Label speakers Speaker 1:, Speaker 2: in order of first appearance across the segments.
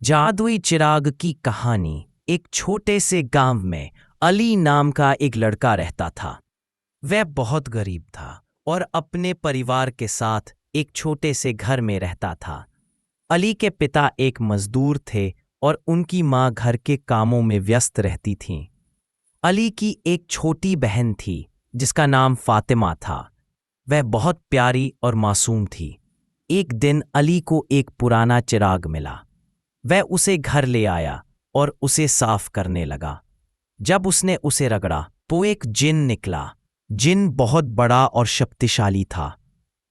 Speaker 1: जादुई चिराग की कहानी। एक छोटे से गांव में अली नाम का एक लड़का रहता था। वह बहुत गरीब था और अपने परिवार के साथ एक छोटे से घर में रहता था। अली के पिता एक मजदूर थे और उनकी माँ घर के कामों में व्यस्त रहती थीं। अली की एक छोटी बहन थी जिसका नाम फातिमा था। वह बहुत प्यारी और मासूम थी। एक दिन अली को एक पुराना चिराग मिला। वह उसे घर ले आया और उसे साफ करने लगा। जब उसने उसे रगड़ा तो एक जिन निकला। जिन बहुत बड़ा और शक्तिशाली था।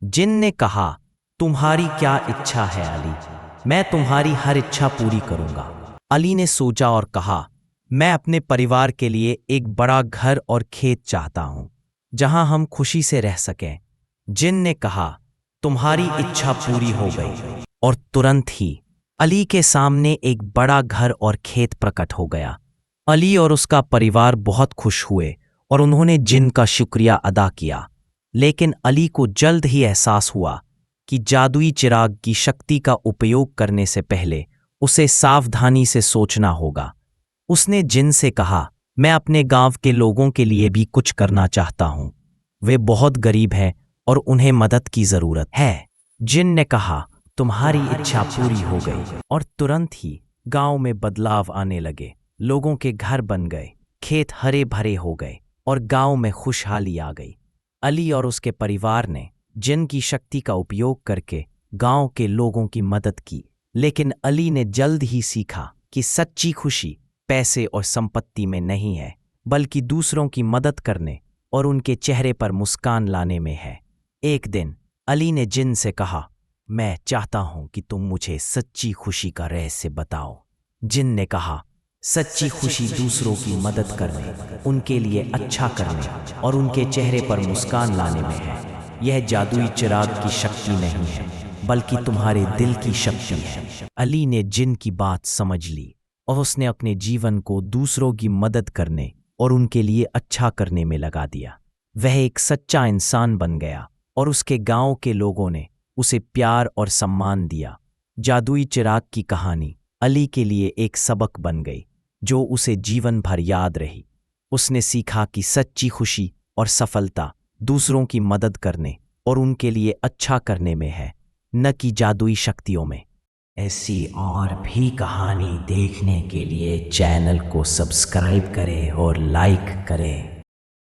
Speaker 1: जिन ने कहा, तुम्हारी क्या इच्छा है अली? मैं तुम्हारी हर इच्छा पूरी करूंगा। अली ने सोचा और कहा, मैं अपने परिवार के लिए एक बड़ा घर और खेत चाहता हूं जहां हम खुशी से रह सकें। जिन ने कहा, तुम्हारी इच्छा पूरी हो गई। और तुरंत ही अली के सामने एक बड़ा घर और खेत प्रकट हो गया। अली और उसका परिवार बहुत खुश हुए और उन्होंने जिन का शुक्रिया अदा किया। लेकिन अली को जल्द ही एहसास हुआ कि जादुई चिराग की शक्ति का उपयोग करने से पहले उसे सावधानी से सोचना होगा। उसने जिन से कहा, मैं अपने गांव के लोगों के लिए भी कुछ करना चाहता हूं। वे बहुत गरीब हैं और उन्हें मदद की जरूरत है। जिन ने कहा, तुम्हारी इच्छा पूरी हो गई। और तुरंत ही गांव में बदलाव आने लगे। लोगों के घर बन गए, खेत हरे भरे हो गए और गांव में खुशहाली आ गई। अली और उसके परिवार ने जिन की शक्ति का उपयोग करके गांव के लोगों की मदद की। लेकिन अली ने जल्द ही सीखा कि सच्ची खुशी पैसे और संपत्ति में नहीं है, बल्कि दूसरों की मदद करने और उनके चेहरे पर मुस्कान लाने में है। एक दिन अली ने जिन से कहा, मैं चाहता हूं कि तुम मुझे सच्ची खुशी का रहस्य बताओ। जिन ने कहा, सच्ची खुशी दूसरों की मदद करने, उनके लिए अच्छा करने और उनके चेहरे पर मुस्कान लाने में है। यह जादुई चिराग की शक्ति नहीं है, बल्कि तुम्हारे दिल की शक्ति है। अली ने जिन की बात समझ ली और उसने अपने जीवन को दूसरों की मदद करने और उनके लिए अच्छा करने में लगा दिया। वह एक सच्चा इंसान बन गया और उसके गांव के लोगों ने उसे प्यार और सम्मान दिया। जादुई चिराग की कहानी अली के लिए एक सबक बन गई जो उसे जीवन भर याद रही। उसने सीखा कि सच्ची खुशी और सफलता दूसरों की मदद करने और उनके लिए अच्छा करने में है, न कि जादुई शक्तियों में। ऐसी और भी कहानी देखने के लिए चैनल को सब्सक्राइब करें और लाइक करें।